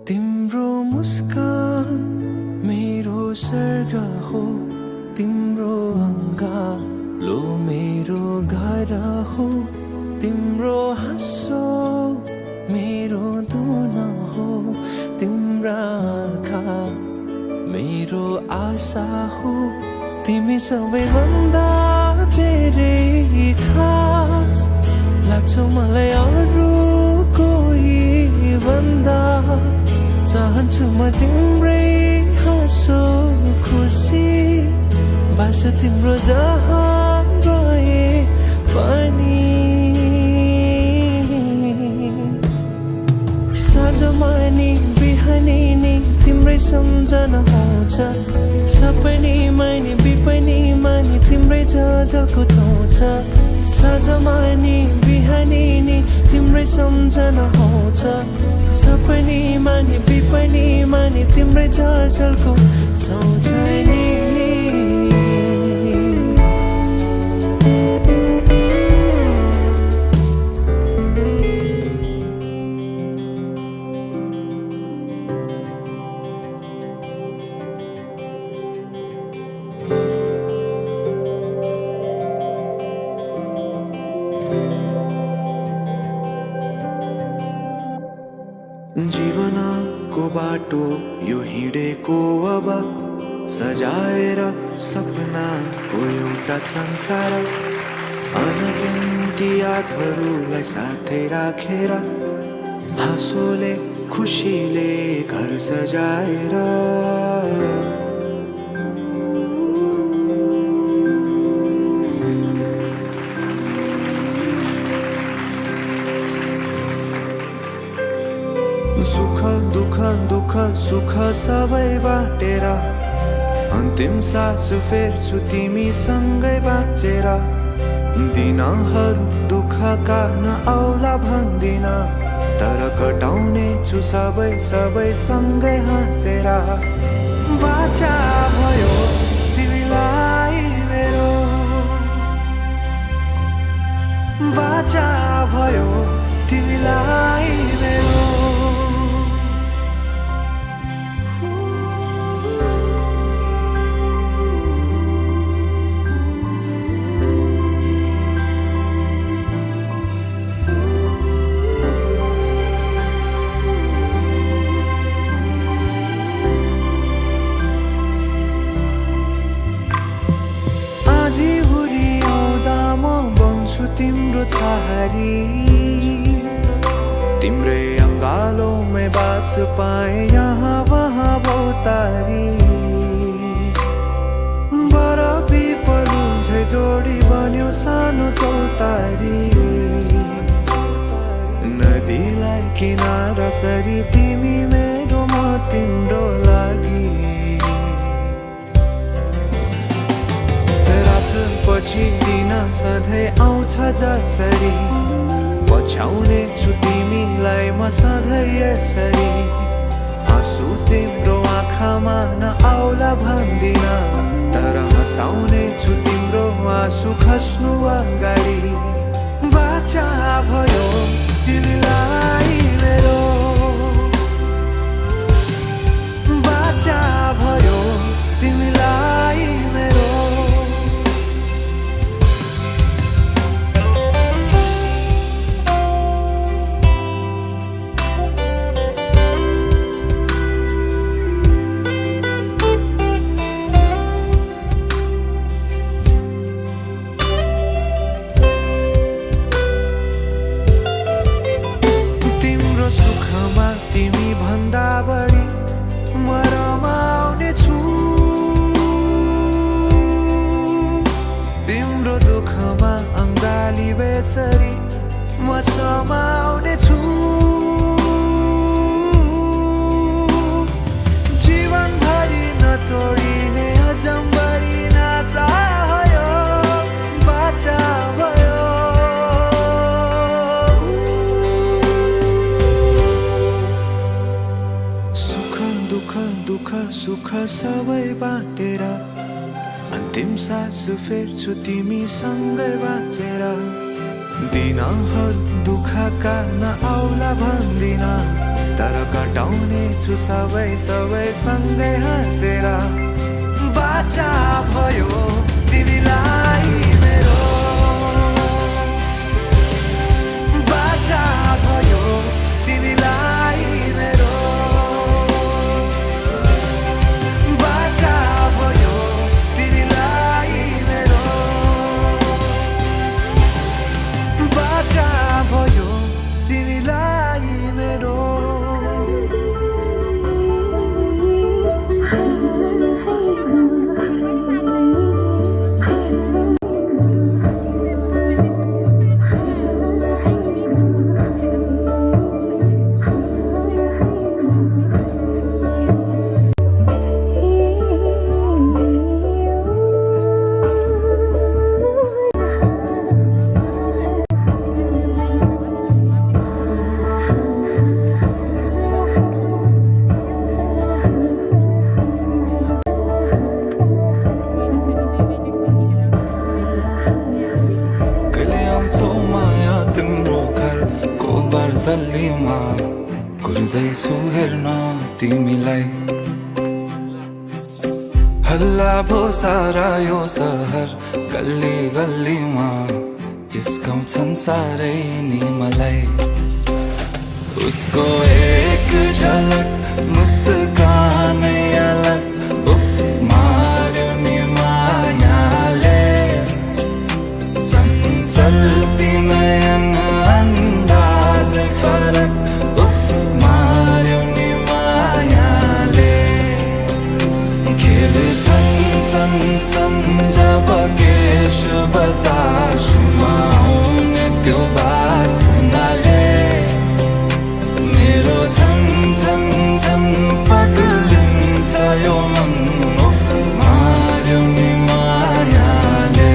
तिम्रो मुस्कान मेरो स्वर्ग हो, तिम्रो अङ्गालो मेरो घर हो, तिम्रो हाँसो मेरो धुन हो, तिम्रा आँखा मेरो आशा हो। तिमी सबैभन्दा धेरै खास लाग्छौ मलाई अरू कोही भन्दा। चाहन्छु म तिम्रै हाँसो खुसी बास तिम्रो जहाँ गए पनि। साँझमा नि बिहानी नि तिम्रै सम्झना आउँछ, सपनीमा नि बिपनीमा नि तिम्रै झलको छाउँछ। साँझमा नि बिहानी नि तिम्रै सम्झना आउँछ, सपनीमा नि बिपनीमा नि तिम्रै झलको छाउँछ नि। जीवनको बाटो यो हिँडेको अब सजाएर सपनाको एउटा संसार। अनगिन्ती यादहरूलाई साथै राखेर हाँसोले खुसीले घर सजाएर। सुख दुःख दुःख सुख सबै बाटेर अन्तिम सास फेर्छु तिमीसँगै बाँचेर। दिनहरू दुःखका नआउला भन्दिन, तर कटाउने छु सबै सबै सँगै हाँसेर। बाचा भयो तिमीलाई मेरो, बाचा भयो तिमीलाई मेरो। तिम्रो छहारी तिम्रै अङ्गालोमै बास पाए यहाँ वहाँ बहुतारी। बरफी पलु झै जोडी बन्यो सानो चौतारी। नदीलाई किनारा सरी तिमी मेरो म तिम्रो लागि। पछि दिन सधैँ आउँछ जसरी, पछ्याउने छु तिमीलाई म सधैँ यसरी। आँसु तिम्रो आँखामा नआउला भन्दिन, तर हँसाउने छु तिम्रो आँसु खस्नु अगाडि। बाचा भयो तिमीलाई मेरो, बाचा भयो तिमीलाई मेरो। म समाउने छु जीवनभरि नतोडिने अजम्बरी नाता भयो। बाचा भयो सुख दुःख दुःख सुख सबै बाटेर सासु फेर्छु तिमीसँगै बाँचेर दिनहरू दुःखका नआउला भन्दिन तर कटाउने छु सबै सँगै हाँसेर बाचा भयो तिमीलाई मेरो बाचा भयो तिमीलाई मेरो बाचा भयो तिमीलाई मेरो बाचा भयो तिमीलाई मेरो बर्दलीमा कुर्दैछु हेर्न तिमीलाई हल्ला भो सारा यो सहर गल्ली गल्लीमा जिस्काउँछन् सारै नि मलाई उसको एक झलक मुस्कानै अलग उफ मार्यो नि मायाले चञ्चल नयन अंदाजै फरक उफ मार्यो नि मायाले खेल्छन् सन जब केश बतासमा आउने त्यो बासनाले मेरो झन पग्लिन्छ यो मन उफ मार्यो नि मायाले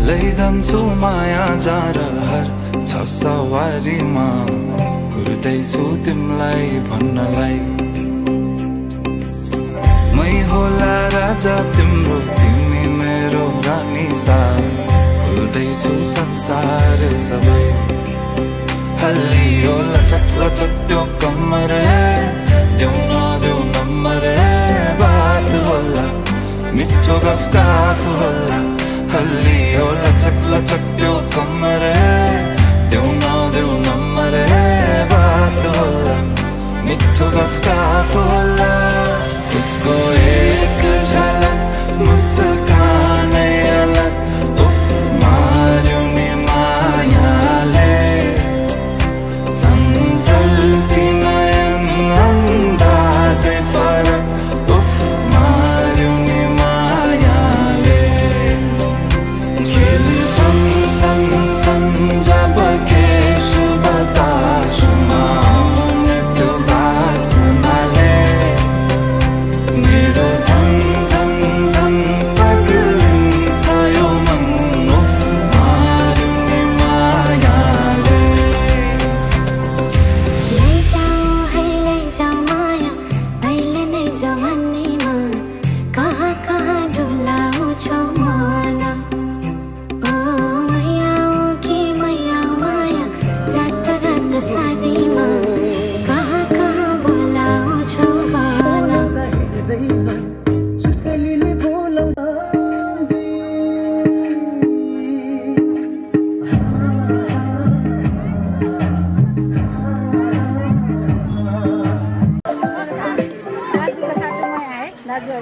लैजान्छु माया जारहर छ सवारीमा कुर्दैछु तिमीलाई भन्नलाई मै होला राजा तिम्रो तिमी मेरो रानी सा भुल्दैछु संसार सबै हल्लियो लचक लचक त्यो कम्मर देऊ नदेऊ नम्बर बात होला मिठो गफ होला हल्लियो लचक लचक त्यो कम्मर देऊ नदेऊ नम्बर बात होला मिठो गफ होला उसको एक झलक मुस्कानै अलग उफ मार्यो नि मायाले चञ्चल्ती नयन अन्दाजै फरक उफ मार्यो नि मायाले खेल्छन् सन जब केश बतासमा आउने त्यो बासनाले मेरो झन पग्लिन्छ यो मन उफ मार्यो नि मायाले लैजाऊ माया अहिले नै जवानीमा कहाँ डुलाउँछौ मन ओ मैयाऊ कि मैयाऊ माया रात सारीमा कहाँ बोलाउँछौ भन दाजुको साथमा है दाजु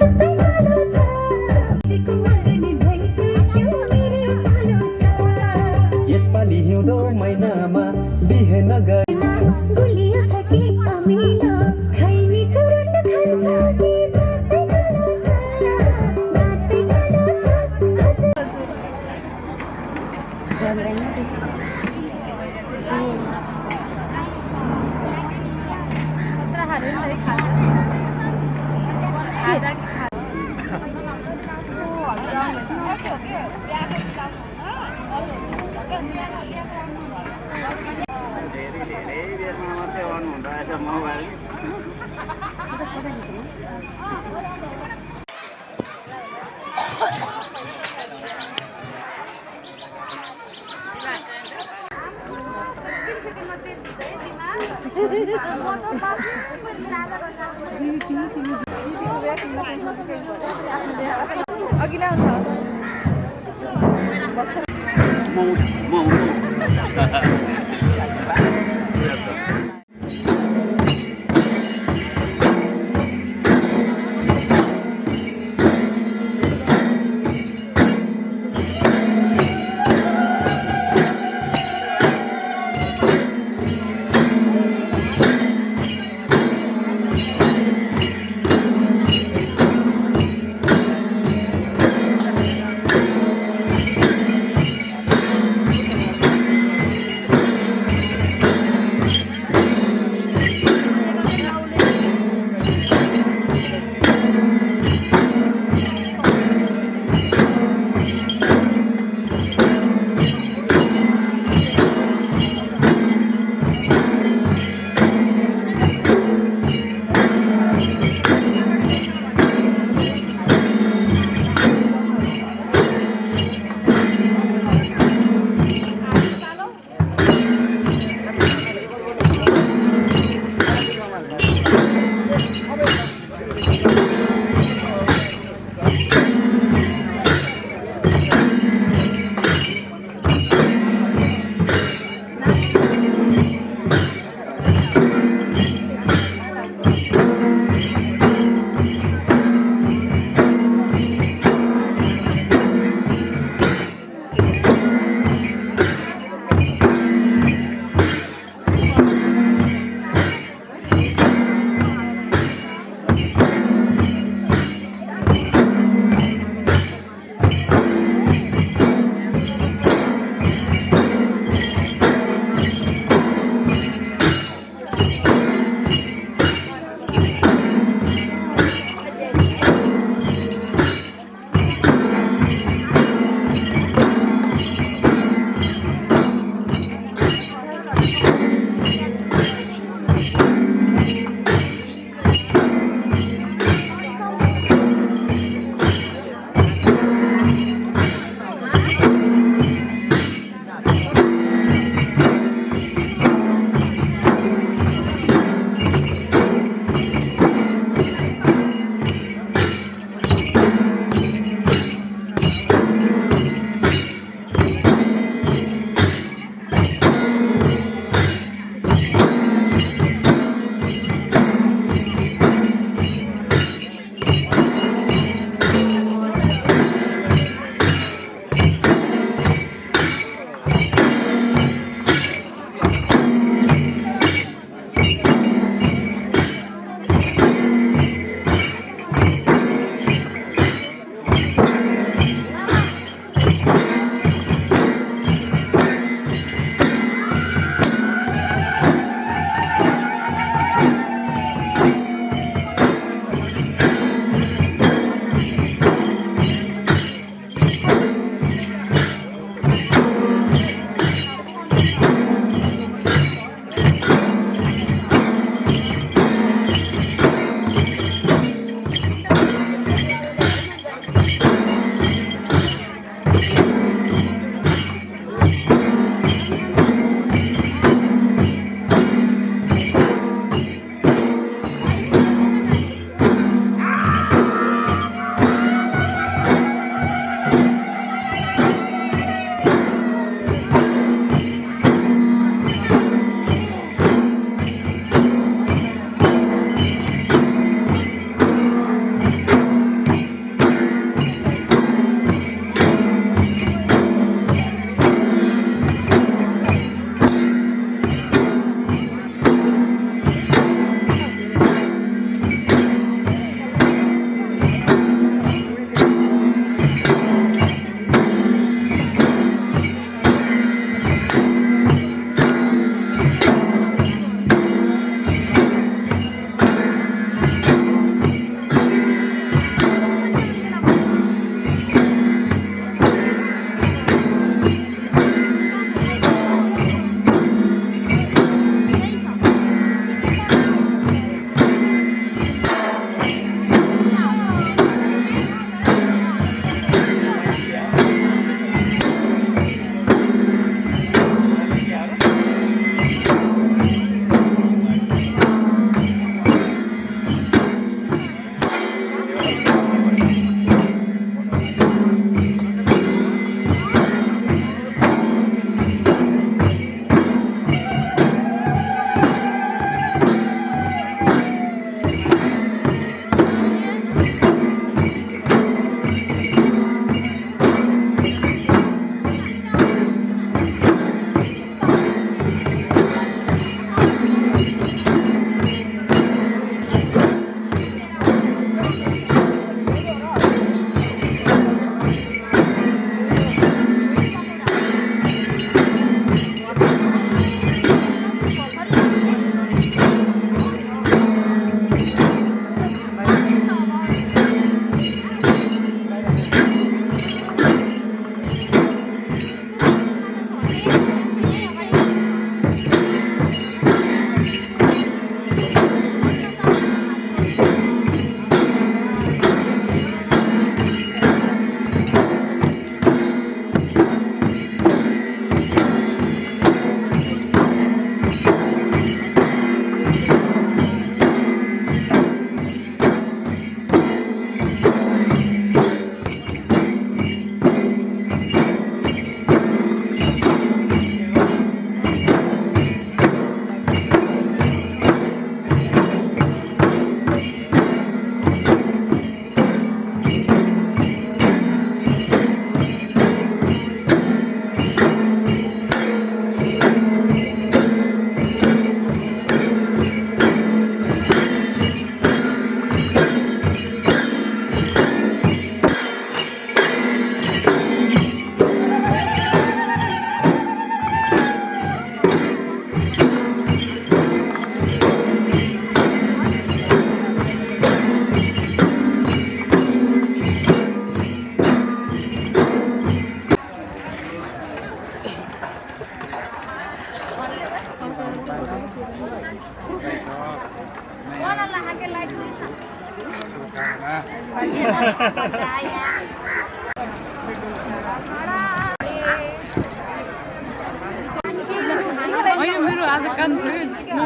होइन मेरो आज काम थियो म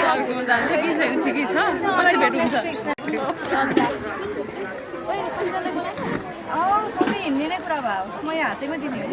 अर्कोमा जानु ठिकै छैन ठिकै छ पछि भेट हुन्छ सबै हिँड्ने नै कुरा भयो म यहाँ हातैमा दिने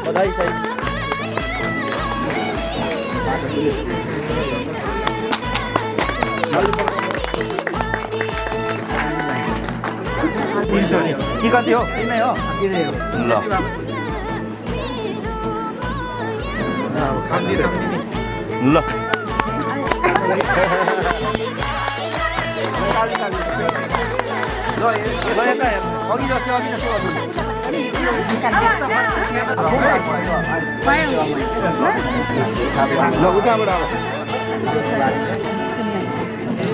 बधाई सही के कति हो किनै हो ल अघि जस्तो उताबाट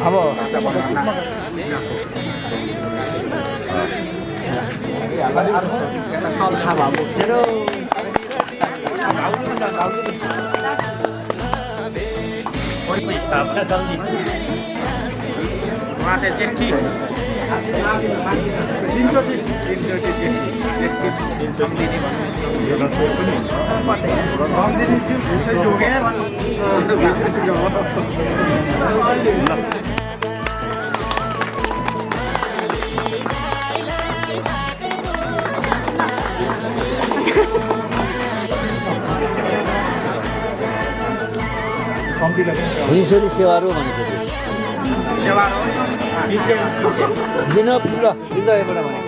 अब हुनेछौँ सेवारो भनेको दिन पुरा हृदयबाट भने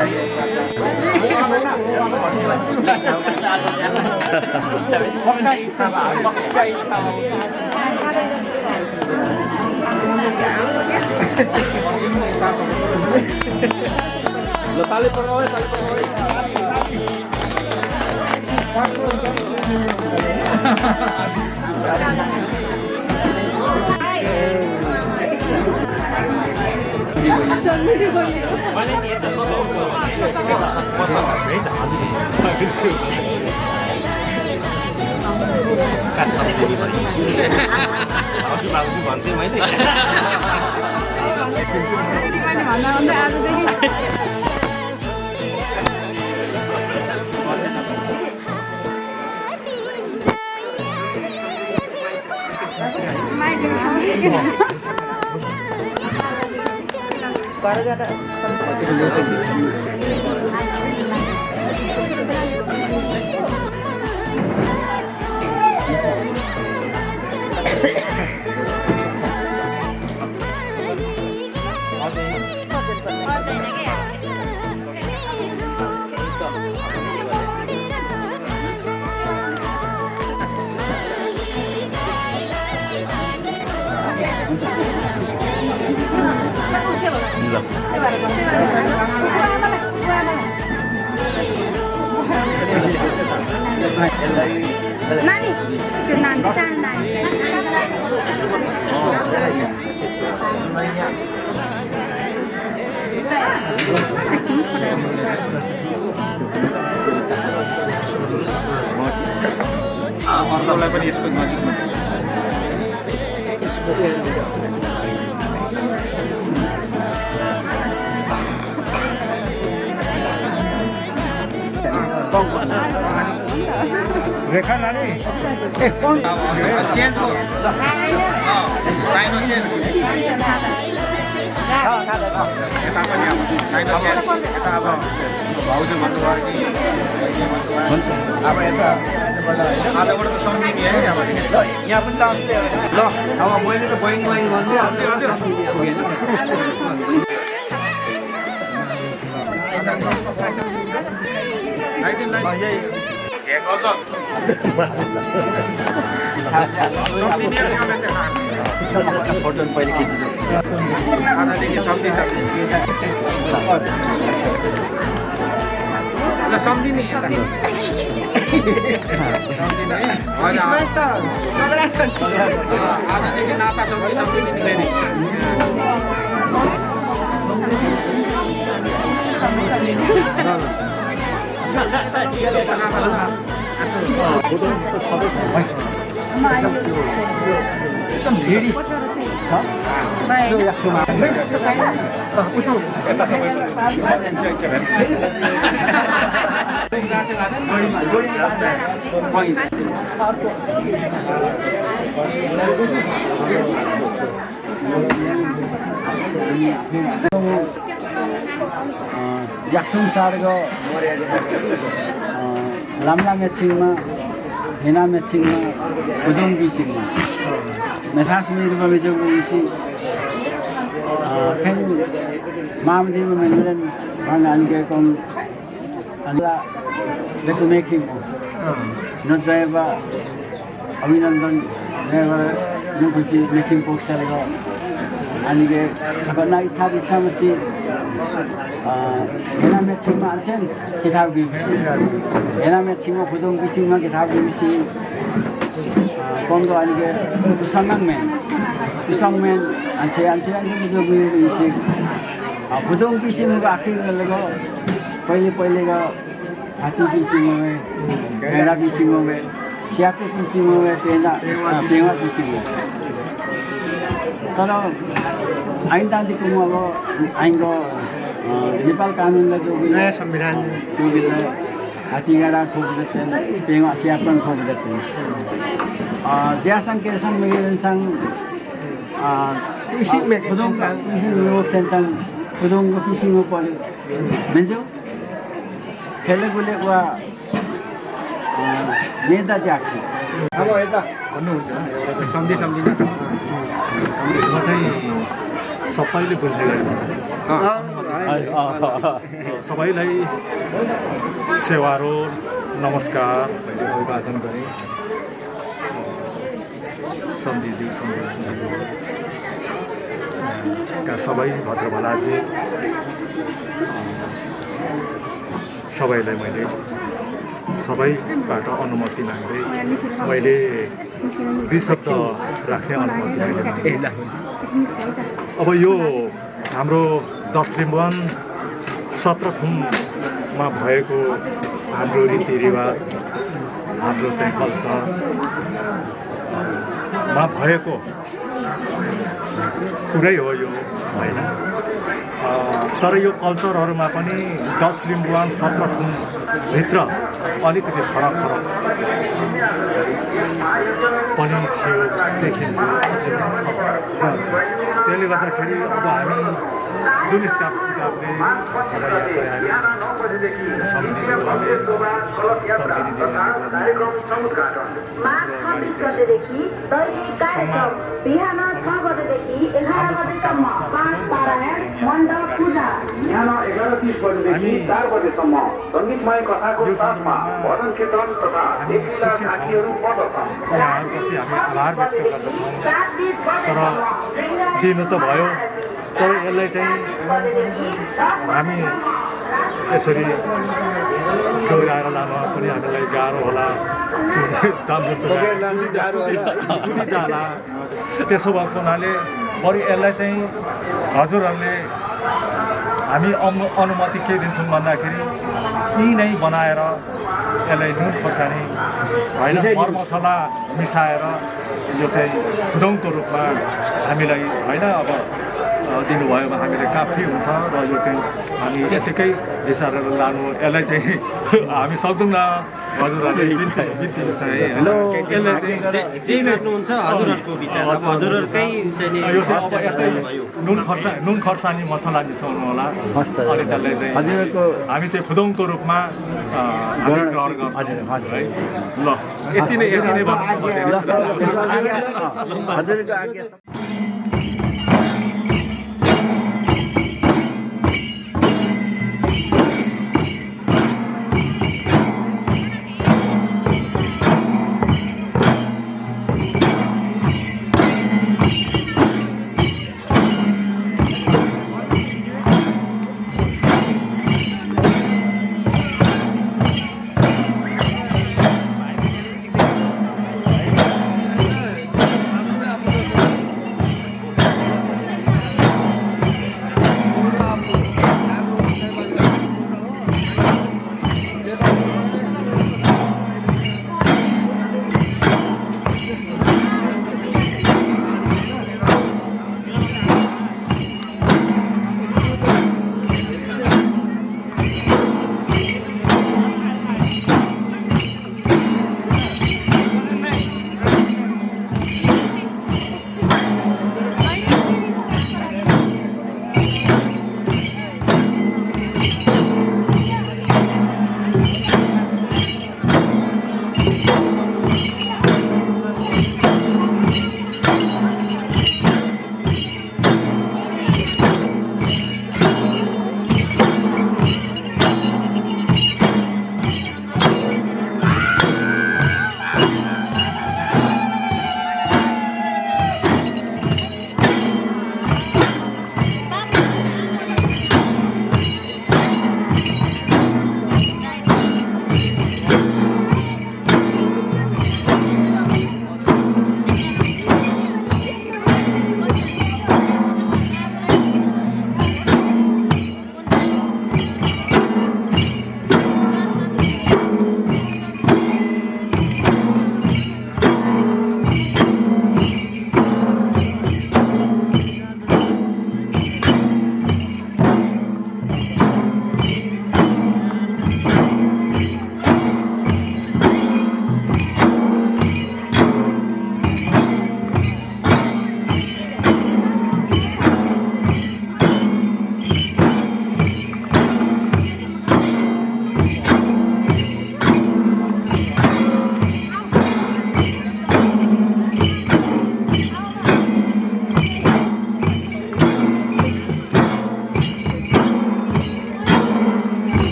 Lo tali per नानी त्यो नानी सानो नानी अर्कोलाई पनि यसको नजिकमा रेखा नानी ए कौन चेन्ज हो टाइम चेन्ज यता पनि अब टाइम चेन्ज यता अब भाउजू भन्नुभयो कि अब यता आधाबाट त सम्झिने है अब ल यहाँ पनि त ल अब मैले त बोइङ बोइङ फोटो पहिले खिच्नु आधादेखि सम्झि ल सम्झिने आधादेखि नाता सम्झिने एकदम भिडी छ याक्थुङ सार्गो लाम्ला मेचिङमा हेना मेचिङमा उदुङ बिसिङमा मेथास मेरुमा बेजोगु बिसि खेल मामदिमा मेनुरन भांगान के कोम अनला लेकुमेकिङ नजयबा अभिनन्दन नेवर नुकुची मेकिङ पोक्सरगो अनिगे खबरना इच्छा मसी हेना मेचिङमा अचेन किताब बिबिसी हेना मेचिङमा खुदुङ बिसिङमा किताब बिबिसी कोंदो अनिगे उसangmen anche ani जो बिबिसी खुदुङ बिसिङको आखिर लगो पहिले का हाती बिसिङमे हेरा बिसिङमे सियाको बिसिङमे पेवा बिसिङमे तर ऐन दाँतीको अब ऐनको नेपाल कानुनले जो नयाँ संविधान त्यो बेला हात्तीगाडा खोज्दैछन् पेवा सियापन खोज्दैछन् ज्यासँग केसँग मेगेन्छन् खुदुङ लोक सेन्छन् खुदुङको पिसिङको पर्यो भन्छ खेलेकोले वा नेता जाक्छु अब यता भन्नुहुन्छ एउटा सम्झिन म चाहिँ सबैले बुझ्ने गरी सबैलाई सेवारो नमस्कार मैले अभिवादन गरेँ सन्धिजीका सबै भद्रभलादमी सबैलाई मैले सबैबाट अनुमति माग्दै मैले 2 शब्द राख्ने अनुमति मैले मागेँ। अब यो हाम्रो 10 लिम्बुवान 17 थुममा भएको हाम्रो रीतिरिवाज हाम्रो चाहिँ कल्चरमा भएको कुरै हो यो होइन। तर यो कल्चरहरूमा पनि 10 लिम्बुवान 17 थुमभित्र अलिकति फरक पनि थियो देखिन्थ्यो त्यसले गर्दाखेरि अब हामी जुन किताबले सङ्गीतमय कथाको साथमा भजन कीर्तन तथा देवीला साथीहरू पर्दछन्। यहाँहरूप्रति हामी आभार व्यक्त गर्दछौँ। तर दिनु त भयो, तर यसलाई चाहिँ हामी यसरी डोराएर लान पनि हामीलाई गाह्रो होला, जुनी जाला। त्यसो भएको हुनाले बरु यसलाई चाहिँ हजुरहरूले हामी अनुमति के दिन्छौँ भन्दाखेरि यी नै बनाएर यसलाई नुन खोर्सानी होइन मरमसला मिसाएर यो चाहिँ खुदौँको रूपमा हामीलाई होइन अब दिनुभयो भने हामीले काफी हुन्छ र यो चाहिँ हामी यतिकै हिसाबेर लानु यसलाई चाहिँ हामी सक्दैनौँ हजुरहरूले बिन्ती विषय होइन। यसलाई चाहिँ जे गर्नुहुन्छ हजुरहरूको विचार अब हजुरहरूकै चाहिँ यो चाहिँ अब यतै नुन खोर्सानी मसला मिसाउनु होला अनि त्यसलाई चाहिँ हामी चाहिँ खुदौँको रूपमा हामी ग्रहण गर्छौँ है। ल यति नै भन्नु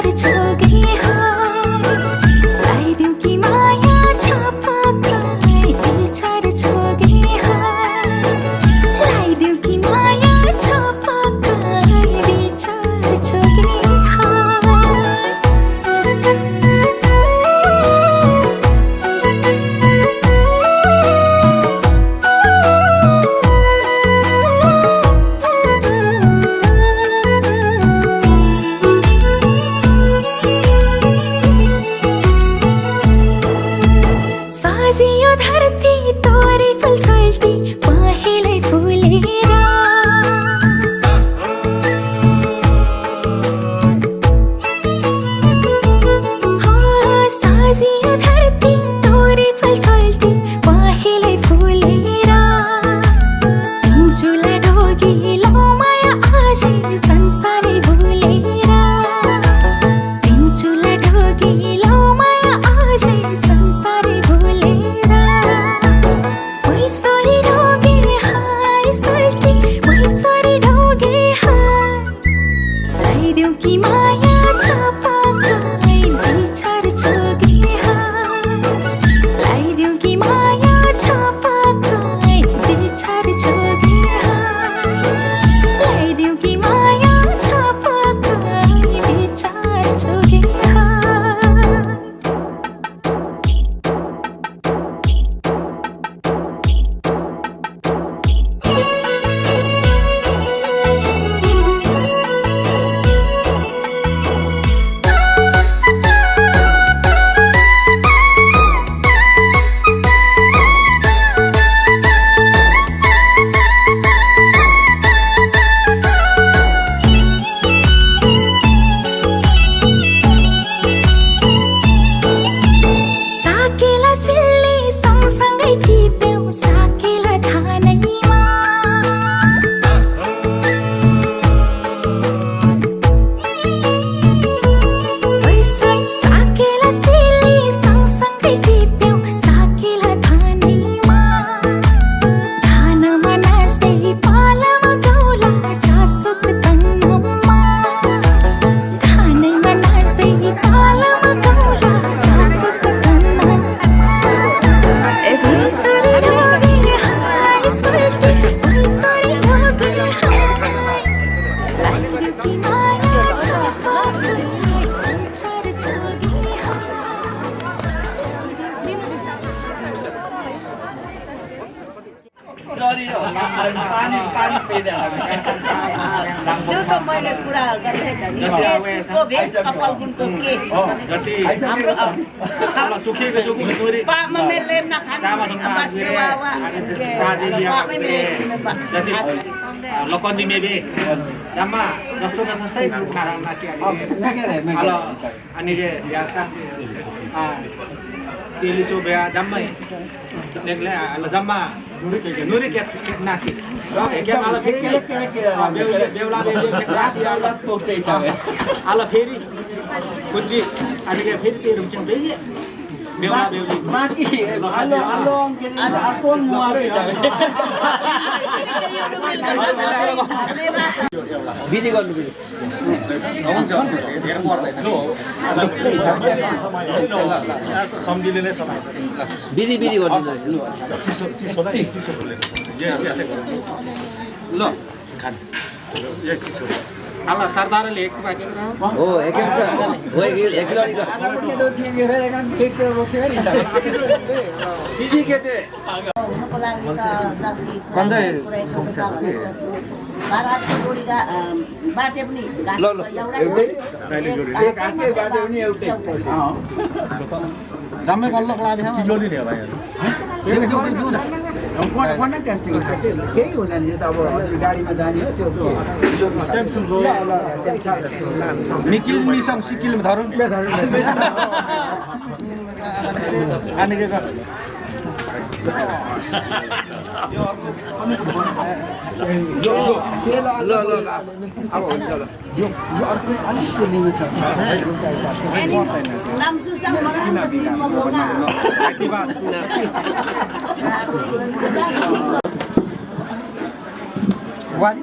विचार जोगे लगाइदेऊ कि माया छपकाई विचार जोगे लगाइदेऊ कि माया छपकाई विचार जोगे साजियो धरती तोरी फलसल्टी पहेँलै फुलेर साजियो धरती तोरी फलसल्टी पहेँलै फुलेर जुला ढोगी लौ माया आजै संसारै भुलेर जुला ढोगी लौ माया आजै संसारै कि माया छपकाई विचार जोगे लगाइदेऊ कि माया छपकाई विचार जोगे लगाइदेऊ कि माया छपकाई विचार जोगे त्यो त मैले कुरा गरिरहेछ नि केसको भेष कपाल गुणको केस हाम्रो पामा मेले नखाने सेवा वा लकन्दी मेबे जम्मा जस्तो जस्तै नासी अनि जे याका चेलिसो बेया जम्मै नेगले जम्मा नुरी के नासी क्या आला फेरि बेउला बेउली के नासी आला पोक्सै छ आला फेरि कुची अनि के फेरि तेरो चाहिँ बेजे बेउला बेउली माकी आलो के आकोन मुआरै छ विधि गर्नु हुन्छ धेरै पर्दैन सम्झिले नै समय विधि गर्नु चिसो ल खान चिसो आला सरदारले एक बाकी हो एकेम छ हो एक लडी का अपने दो चीज ये रहेगा एक तो रोक से नहीं सकता चीजी कहते हुनको लागि त जति कन्दै समस्या छ कि बारातको जोडीगा बाटे पनि घाट एउटै काकै बाटे पनि एउटै जम्मै गल्लक लाग्यो किलो नि भाइहरु कोन क्यान्सल छ केही हुँदैन यो त अब गाडीमा जाने हो त्यो टेन्सन रो निकिल मिसम सिकिल धरुन बे धरुन अनि के गर ल अब हुन्छ ल यो अर्को अलिक लिनु छ नाम सुसम मगा वान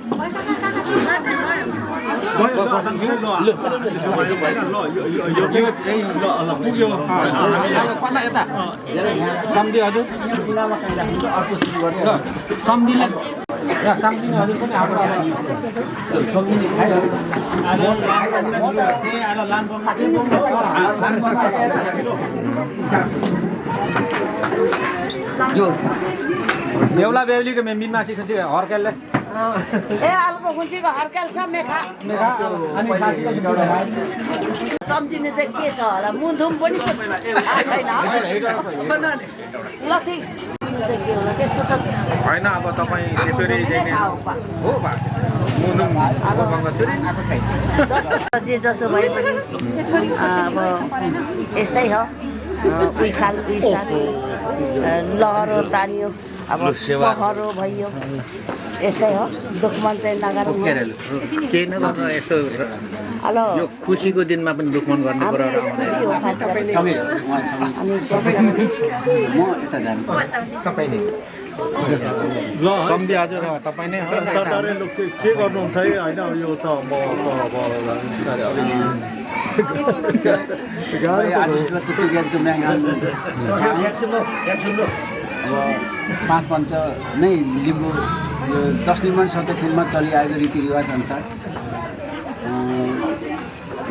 बेहुला बेहुलीको मिन्ना सिक्छ हर्केलले ए आलुको खुन्चीको हर्केल छ मेखा सम्झिने चाहिँ के छ होला मुन्थुम पनि छैन ल ठिक त्यस्तो त होइन अब तपाईँ त्यसरी हो जे जसो भए पनि अब यस्तै हो उही खाल उही साथी लहरो तानियो अब पहरो भइयो यस्तै हो दुखमन चाहिँ नगरौँ केही नगर्छ यस्तो यो खुसीको दिनमा पनि दुखमन गर्ने कुराहरू खुसी हो खास गरी अनि म यता जानु तपाईँ नै ल सम्झि हजुर तपाईँ नै सरकारले के गर्नुहुन्छ है होइन यो त म अब 5 पञ्च नै लिम्बू यो 10 लिम्बू 7 खेलमा चलिआएको रीतिरिवाज अनुसार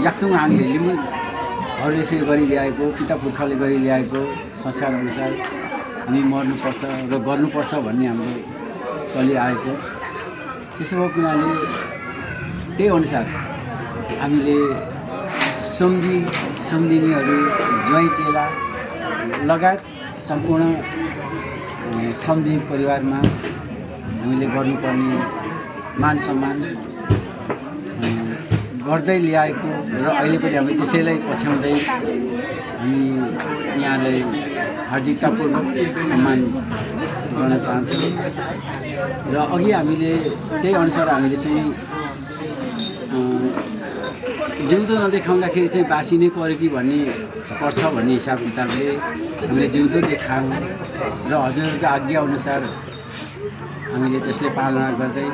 याक्थुङ हामीले लिम्बूहरूले चाहिँ गरी ल्याएको पिता पुर्खाले गरी ल्याएको संस्कार अनुसार हामी मर्नुपर्छ र गर्नुपर्छ भन्ने हाम्रो चलिआएको त्यसो भएको हुनाले त्यही अनुसार हामीले सम्झिनीहरू ज्वाइँ चेला लगायत सम्पूर्ण सम्झी परिवारमा हामीले गर्नुपर्ने मान सम्मान गर्दै ल्याएको र अहिले पनि हामी त्यसैलाई पछ्याउँदै हामी यहाँलाई हार्दिकतापूर्वक सम्मान गर्न चाहन्छौँ र अघि हामीले त्यही अनुसार हामीले चाहिँ जिउँदो नदेखाउँदाखेरि चाहिँ बासी नै पऱ्यो कि भन्ने पर्छ भन्ने हिसाब किताबले हामीले जिउँदो देखायौँ र हजुरहरूको आज्ञाअनुसार हामीले त्यसले पालना गर्दै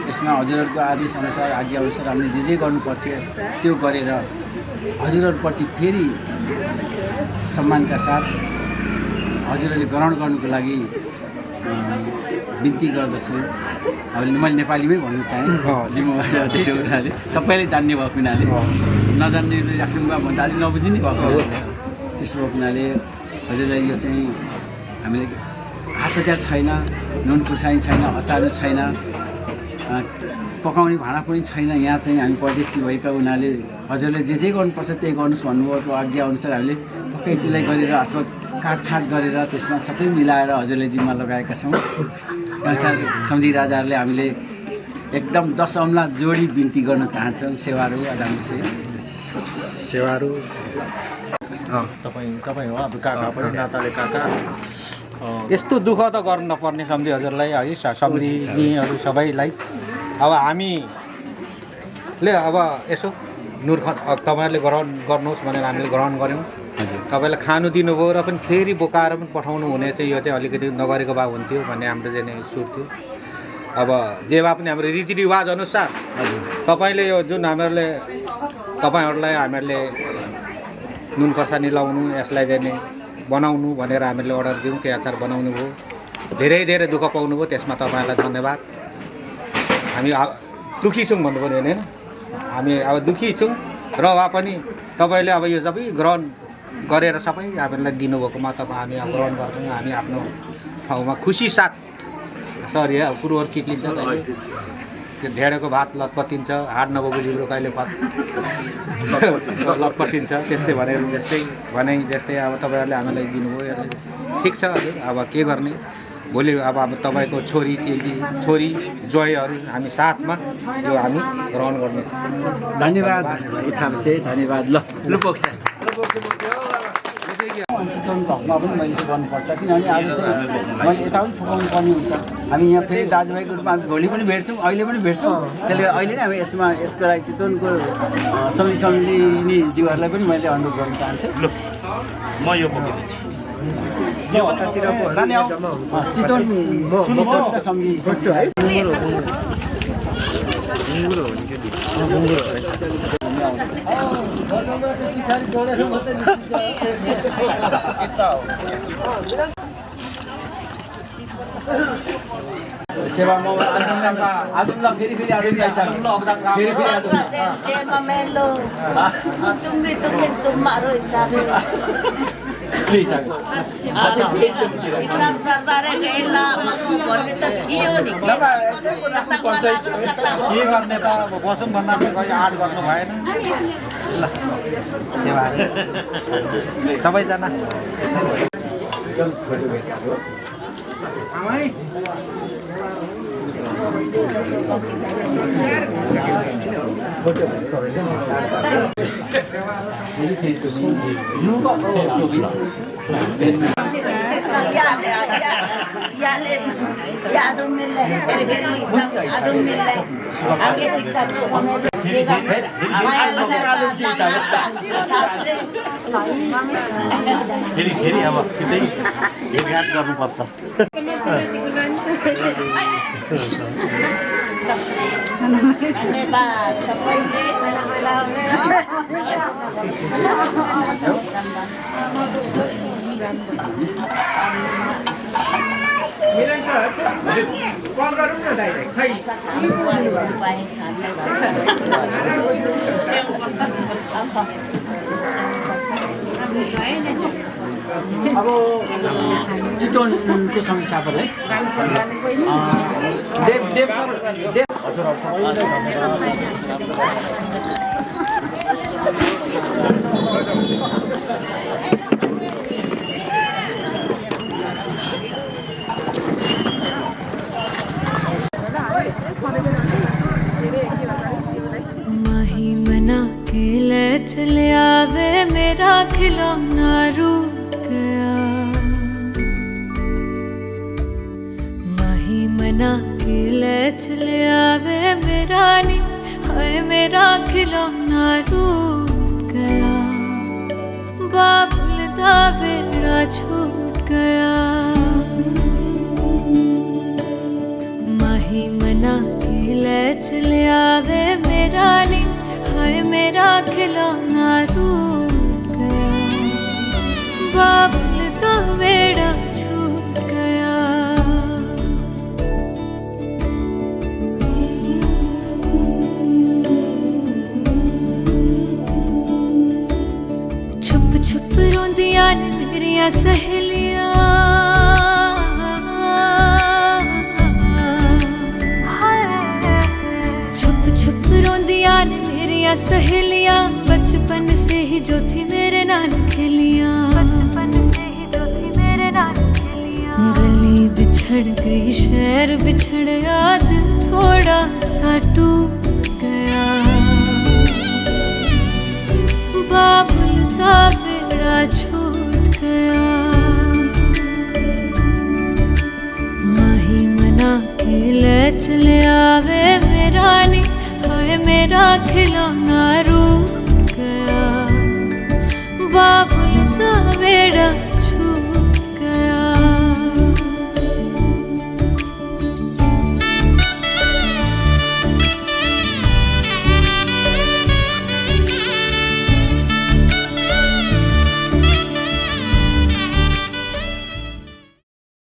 यसमा हजुरहरूको आदेशअनुसार आज्ञाअनुसार हामीले जे गर्नुपर्थ्यो त्यो गरेर हजुरहरूप्रति फेरि सम्मानका साथ हजुरहरूले ग्रहण गर्नुको लागि बिन्ती गर्दछु। अब मैले नेपालीमै भन्न चाहेँ लिम्बूमा त्यसो हुनाले सबैले जान्ने भएको हुनाले नजान्नेले राख्नुभयो भने त अलिक नबुझिने भएको त्यसो भएको हुनाले हजुरलाई यो चाहिँ हामीले हात हतियार छैन, नुन खुर्सानी छैन, अचार छैन, पकाउने भाँडा पनि छैन। यहाँ चाहिँ हामी परदेशी भएका हुनाले हजुरले जे गर्नुपर्छ त्यही गर्नुहोस् भन्नुभएको आज्ञाअनुसार हामीले पक्कै त्यसलाई गरेर अथवा काटछाट गरेर त्यसमा सबै मिलाएर हजुरले जिम्मा लगाएका छौँ। अनुसार सम्झी राजाहरूले हामीले एकदम 10 औँला जोडी बिन्ती गर्न चाहन्छौँ। सेवाहरू आदामसे सेवाहरू तपाईँ हो अब काका पनि नाताले काका यस्तो दुःख त गर्नु नपर्ने सम्झी हजुरलाई है सम्झीजीहरू सबैलाई। अब हामीले अब यसो नुर्ख तपाईँहरूले ग्रहण गर्नुहोस् भनेर हामीले ग्रहण गऱ्यौँ। तपाईँलाई खानु दिनुभयो र पनि फेरि बोकाएर पनि पठाउनु हुने चाहिँ यो चाहिँ अलिकति नगरेको भए हुन्थ्यो भन्ने हाम्रो चाहिँ सुर थियो। अब जे भए पनि हाम्रो रीतिरिवाज अनुसार तपाईँले यो जुन तपाईँहरूलाई हामीहरूले नुन खोर्सानी लाउनु यसलाई चाहिँ बनाउनु भनेर हामीले अर्डर दियौँ। त्यो अचार बनाउनु भयो, धेरै धेरै दुःख पाउनुभयो, त्यसमा तपाईँहरूलाई धन्यवाद। हामी दुःखी छौँ भन्नुपर्ने होइन, हामी अब दुःखी छौँ र भए पनि तपाईँले अब यो सबै ग्रहण गरेर सबै हामीलाई दिनुभएकोमा हामी ग्रहण गर्छौँ। हामी आफ्नो ठाउँमा खुसी साथ सरी पुरोहरू चिप्लिन्छ, त्यो ढेँडोको भात लटपटिन्छ, हाड नभएको जिब्रो कहिले भात लटपटिन्छ, त्यस्तै भनेर जस्तै अब तपाईँहरूले हामीलाई दिनुभयो। ठिक छ हजुर, अब के गर्ने, भोलि अब तपाईँको छोरी चेली छोरी ज्वाइँहरू हामी साथमा यो हामी ग्रहण गर्नेछौँ। धन्यवाद इच्छाविषय धन्यवाद। ल पोख्छ चितवनको हकमा पनि मैले चाहिँ गर्नुपर्छ, किनभने आज चाहिँ मैले यता पनि फुकाउनु पर्ने हुन्छ। हामी यहाँ फेरि दाजुभाइको रूपमा भोलि पनि भेट्छौँ, अहिले पनि भेट्छौँ। त्यसले अहिले नै हामी यसको लागि चितवनको सम्झिने जीवहरूलाई पनि मैले अनुरोध गर्न चाहन्छु। म यो पकाइदिन्छु। चितवन सम्झि सेवामा आदुमला फेरि आदुमलाई फेरि आदुम सेमा मेलो तुमले चुम्मारो इस्लाम सरदारे गएला मको भन्ने त थियो नि के गर्ने त अब बसौँ भन्दा पनि खै आँट गर्नु भएन ल सबैजना फेरि अब छिटै भेटघाट गर्नुपर्छ धन्यवाद सबैले अब चितवनको समस्या पर्दै देव सर माही मना के ले चले आवे मेरा खिलौना रूठ गया माही मना के ले चले आवे मेरा नी हाय मेरा खिलौना रूठ गया बाबुल दा वेड़ा छूट गया माही मना के ले चले आवे मेरा नी हाय मेरा खिलौना रूठ गया बाबुल दा वेड़ा छूट गया छुप छुप रोंदियां ने मेरिया सहेलियां छुप छुप रोंदियां ने मेरिया सहेलियां बचपन से ही जो थी मेरे नाल खेलियां गली बिछड़ गई शहर बिछड़ गया दिल थोड़ा सा टूट गया बाबुल दा वेड़ा छूट गया माही मना के ले चले आवे मेरा नी हाय मेरा खिलौना रूठ गया बाबुल